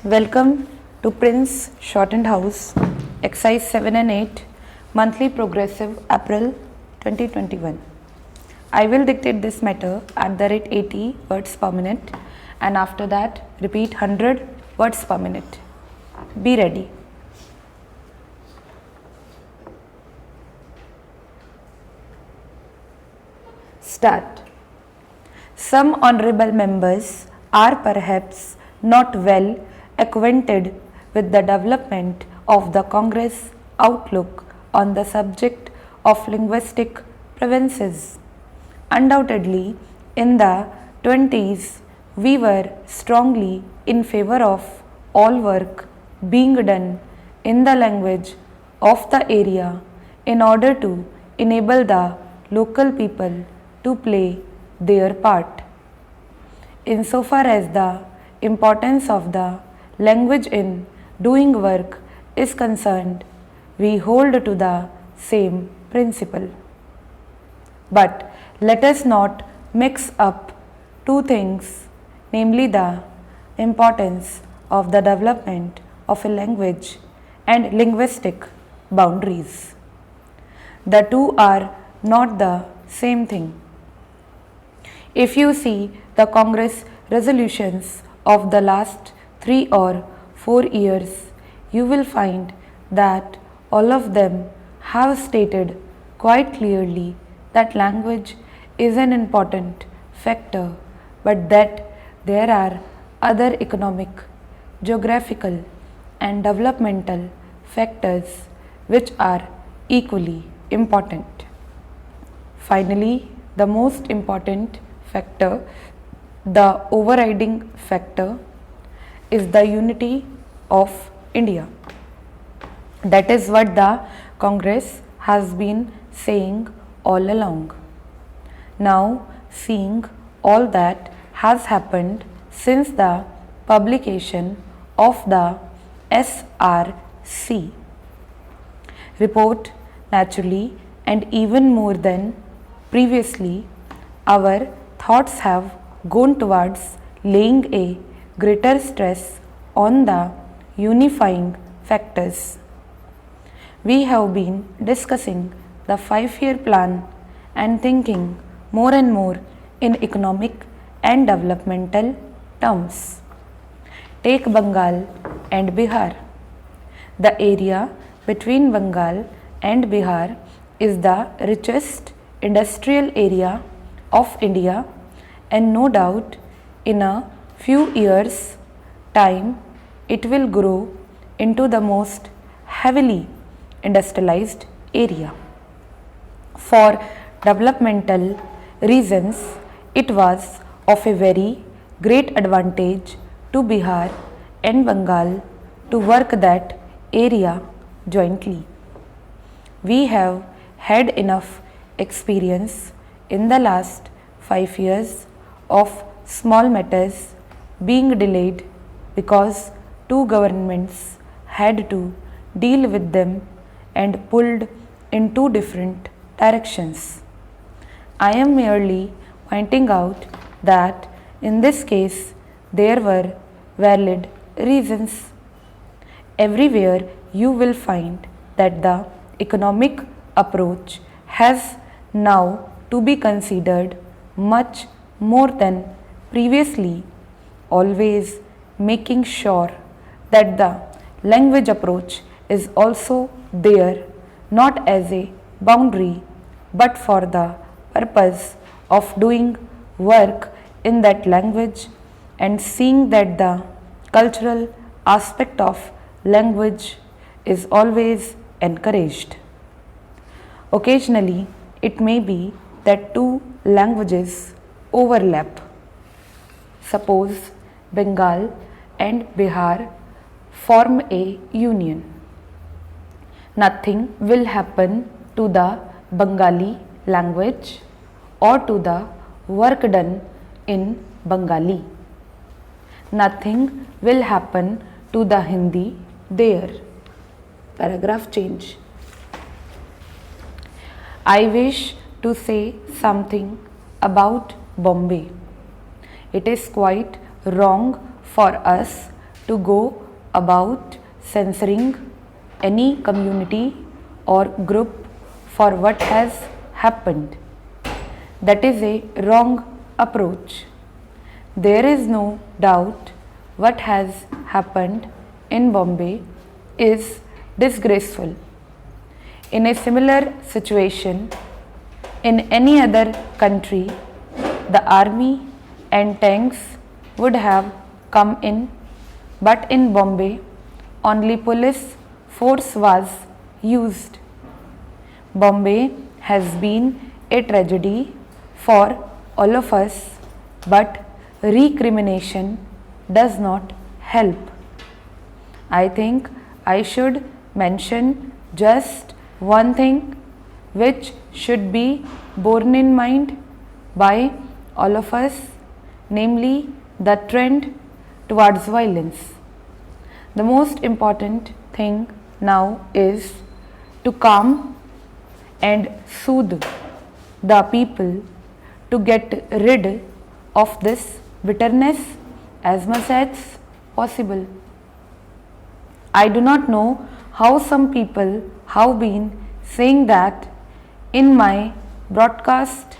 Welcome to Prince Shortened House, Exercise 7 and 8, Monthly Progressive, April 2021. I will dictate this matter at the rate 80 words per minute and after that repeat 100 words per minute. Be ready. Start. Some honorable members are perhaps not well acquainted with the development of the Congress outlook on the subject of linguistic preferences. Undoubtedly, in the 20s, we were strongly in favor of all work being done in the language of the area in order to enable the local people to play their part. Insofar as the importance of the language in doing work is concerned, we hold to the same principle. But let us not mix up two things, namely the importance of the development of a language and linguistic boundaries. The two are not the same thing. If you see the Congress resolutions of the last 3 or 4 years, you will find that all of them have stated quite clearly that language is an important factor, but that there are other economic, geographical, and developmental factors which are equally important. Finally, the most important factor, the overriding factor, is the unity of India. That is what the Congress has been saying all along. Now, seeing all that has happened since the publication of the SRC report, naturally, and even more than previously, our thoughts have gone towards laying a greater stress on the unifying factors. We have been discussing the 5-year plan and thinking more and more in economic and developmental terms. Take Bengal and Bihar. The area between Bengal and Bihar is the richest industrial area of India, and no doubt in a few years' time it will grow into the most heavily industrialized area. For developmental reasons, it was of a very great advantage to Bihar and Bengal to work that area jointly. We have had enough experience in the last 5 years of small matters being delayed because two governments had to deal with them and pulled in two different directions. I am merely pointing out that in this case there were valid reasons. Everywhere you will find that the economic approach has now to be considered much more than previously, always making sure that the language approach is also there, not as a boundary but for the purpose of doing work in that language and seeing that the cultural aspect of language is always encouraged. Occasionally, it may be that two languages overlap. Suppose Bengal and Bihar form a union. Nothing will happen to the Bengali language or to the work done in Bengali. Nothing will happen to the Hindi there. Paragraph change. I wish to say something about Bombay. It is quite wrong for us to go about censoring any community or group for what has happened. That is a wrong approach. There is no doubt what has happened in Bombay is disgraceful. In a similar situation in any other country, the army and tanks would have come in, but in Bombay only police force was used. Bombay has been a tragedy for all of us, but recrimination does not help. I think I should mention just one thing which should be borne in mind by all of us, namely the trend towards violence. The most important thing now is to calm and soothe the people to get rid of this bitterness as much as possible. I do not know how some people have been saying that in my broadcast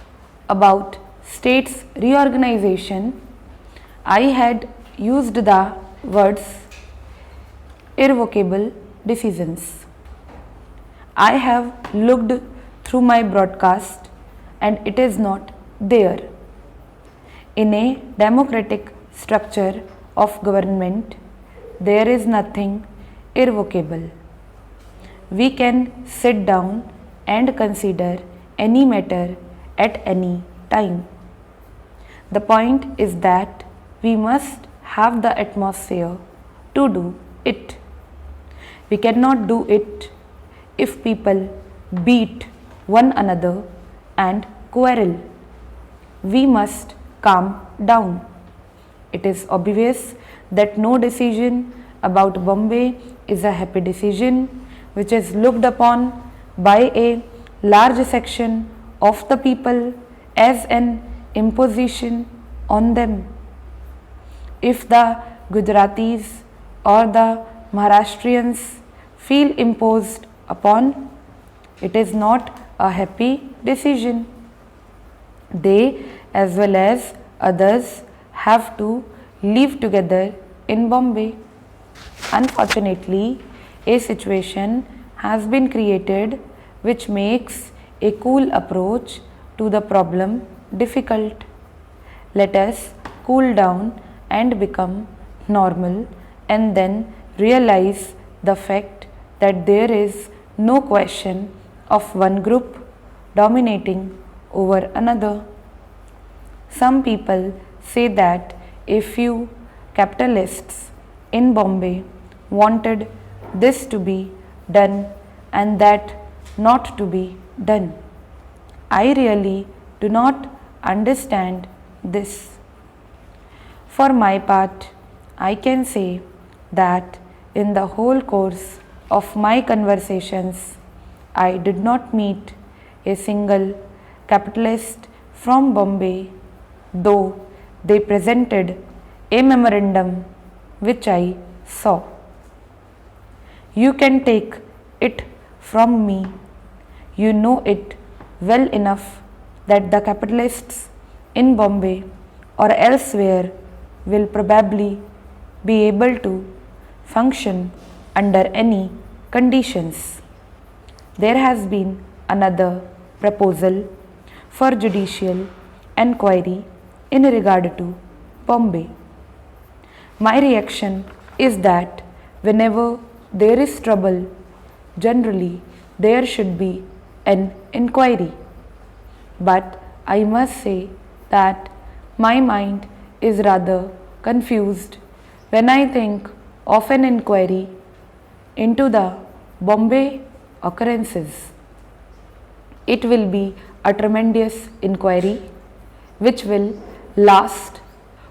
about states reorganization, I had used the words irrevocable decisions. I have looked through my broadcast and it is not there. In a democratic structure of government, there is nothing irrevocable. We can sit down and consider any matter at any time. The point is that we must have the atmosphere to do it. We cannot do it if people beat one another and quarrel. We must calm down. It is obvious that no decision about Bombay is a happy decision which is looked upon by a large section of the people as an imposition on them. If the Gujaratis or the Maharashtrians feel imposed upon, it is not a happy decision. They as well as others have to live together in Bombay. Unfortunately, a situation has been created which makes a cool approach to the problem difficult. Let us cool down and become normal and then realize the fact that there is no question of one group dominating over another. Some people say that a few capitalists in Bombay wanted this to be done and that not to be done. I really do not understand this. For my part, I can say that in the whole course of my conversations, I did not meet a single capitalist from Bombay, though they presented a memorandum which I saw. You can take it from me. You know it well enough that the capitalists in Bombay or elsewhere will probably be able to function under any conditions. There has been another proposal for judicial enquiry in regard to Bombay. My reaction is that whenever there is trouble, generally there should be an inquiry. But I must say that my mind is rather confused when I think of an inquiry into the Bombay occurrences. It will be a tremendous inquiry which will last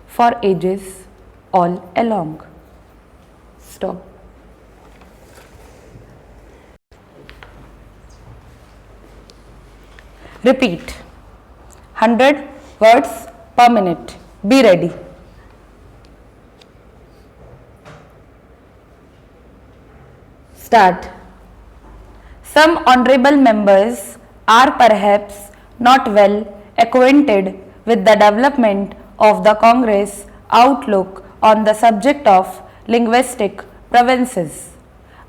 for ages all along. Stop. Repeat 100 words per minute. Be ready. Start. Some honorable members are perhaps not well acquainted with the development of the Congress outlook on the subject of linguistic provinces.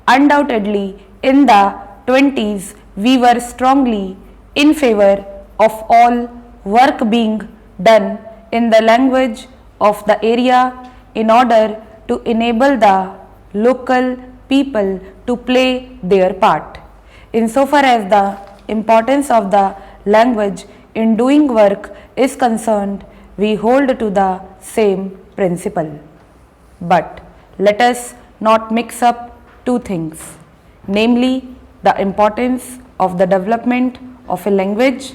Undoubtedly, in the 20s, we were strongly in favor of all work being done in the language of the area in order to enable the local people to play their part. Insofar as the importance of the language in doing work is concerned, we hold to the same principle. But let us not mix up two things, namely the importance of the development of a language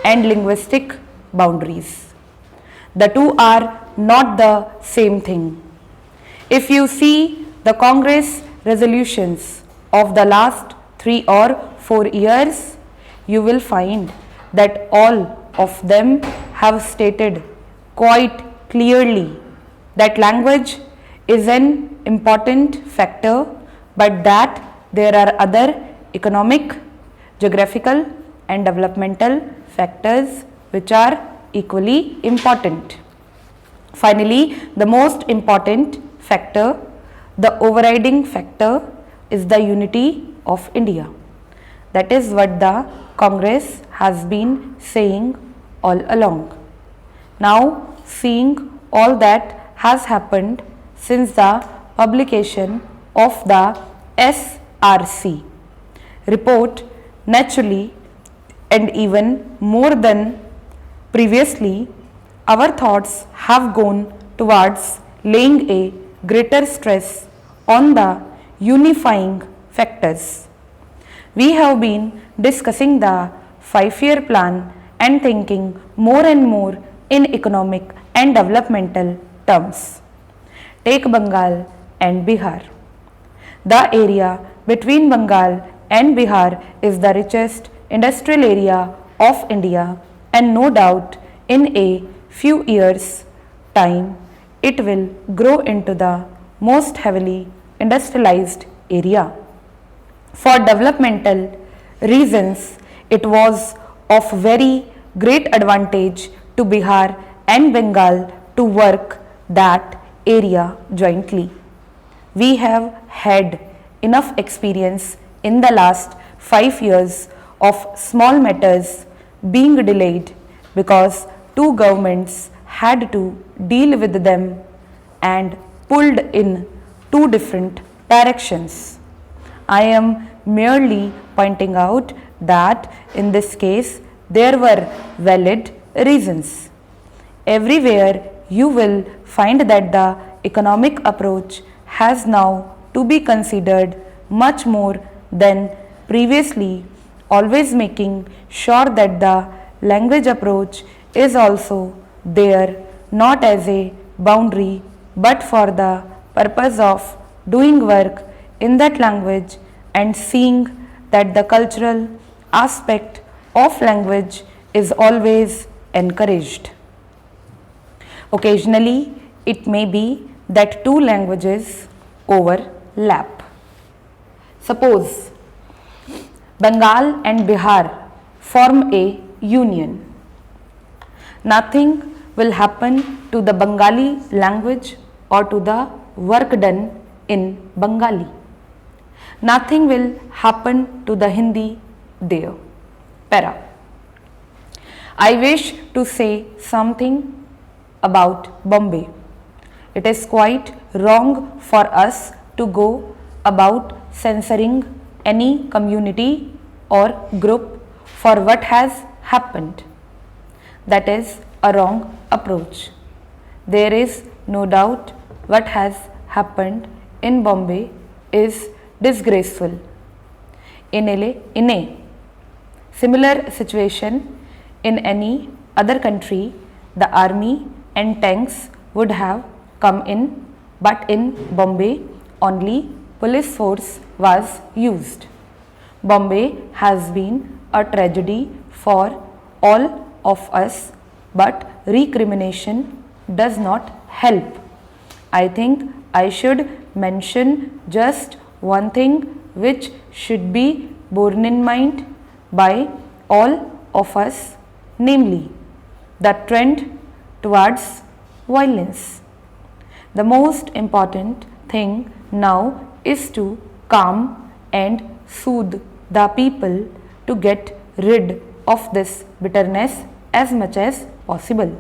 and linguistic boundaries. The two are not the same thing. If you see the Congress resolutions of the last 3 or 4 years, you will find that all of them have stated quite clearly that language is an important factor, but that there are other economic, geographical and developmental factors which are equally important. Finally, the most important factor, the overriding factor, is the unity of India. That is what the Congress has been saying all along. Now, seeing all that has happened since the publication of the SRC report, naturally and even more than previously, our thoughts have gone towards laying a greater stress on the unifying factors. We have been discussing the 5-year plan and thinking more and more in economic and developmental terms. Take Bengal and Bihar. The area between Bengal and Bihar is the richest industrial area of India, and no doubt in a few years' time it will grow into the most heavily industrialized area. For developmental reasons, it was of very great advantage to Bihar and Bengal to work that area jointly. We have had enough experience in the last 5 years of small matters being delayed because two governments had to deal with them and pulled in two different directions. I am merely pointing out that in this case there were valid reasons. Everywhere you will find that the economic approach has now to be considered much more than previously, always making sure that the language approach is also there not as a boundary but for the purpose of doing work in that language and seeing that the cultural aspect of language is always encouraged. Occasionally, it may be that two languages overlap. Suppose Bengal and Bihar form a union. Nothing will happen to the Bengali language or to the work done in Bengali. Nothing will happen to the Hindi there. Para. I wish to say something about Bombay. It is quite wrong for us to go about censoring any community or group for what has happened. That is a wrong approach. There is no doubt what has happened in Bombay is disgraceful. In a similar situation in any other country, the army and tanks would have come in, but in Bombay only police force was used. Bombay has been a tragedy for all of us, but recrimination does not help. I think I should mention just one thing which should be borne in mind by all of us, namely the trend towards violence. The most important thing now is to calm and soothe the people to get rid of this bitterness as much as possible.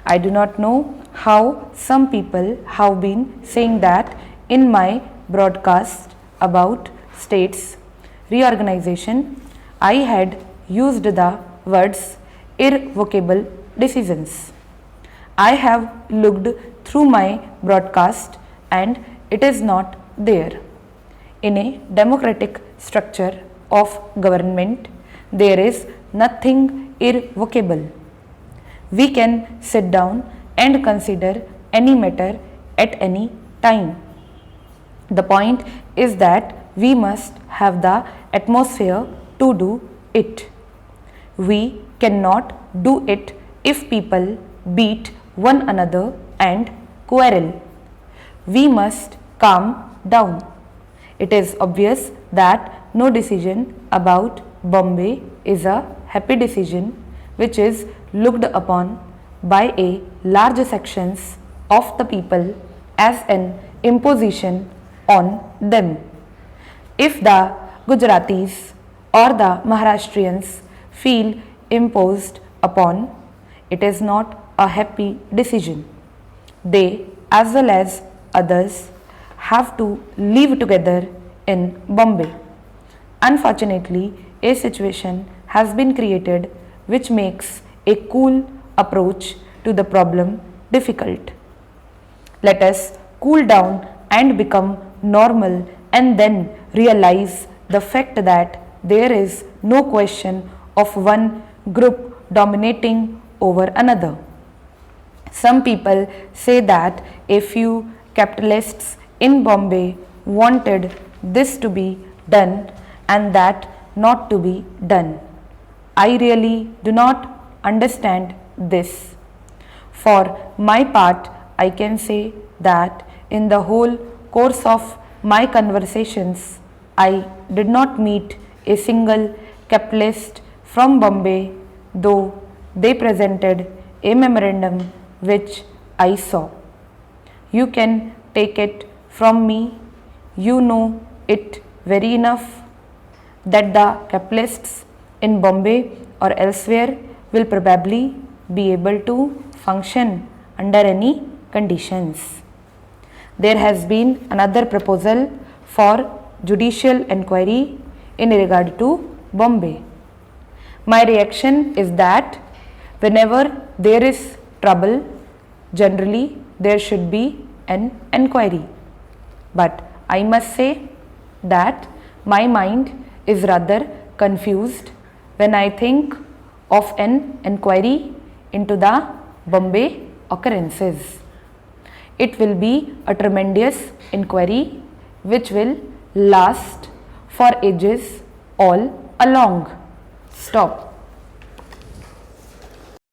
I do not know how some people have been saying that in my broadcast about states reorganization, I had used the words irrevocable decisions. I have looked through my broadcast and it is not there. In a democratic structure of government, there is nothing irrevocable. We can sit down and consider any matter at any time. The point is that we must have the atmosphere to do it. We cannot do it if people beat one another and quarrel. We must calm down. It is obvious that no decision about Bombay is a happy decision which is looked upon by a large sections of the people as an imposition on them. If the Gujaratis or the Maharashtrians feel imposed upon, it is not a happy decision. They as well as others have to live together in Bombay. Unfortunately, a situation has been created which makes a cool approach to the problem difficult. Let us cool down and become normal and then realize the fact that there is no question of one group dominating over another. Some people say that a few capitalists in Bombay wanted this to be done and that not to be done. I really do not understand this. For my part, I can say that in the whole course of my conversations, I did not meet a single capitalist from Bombay, though they presented a memorandum which I saw. You can take it from me, you know it very enough, that the capitalists in Bombay or elsewhere will probably be able to function under any conditions. There has been another proposal for judicial inquiry in regard to Bombay. My reaction is that whenever there is trouble, generally there should be an inquiry. But I must say that my mind is rather confused when I think of an inquiry into the Bombay occurrences. It will be a tremendous inquiry which will last for ages all along. Stop.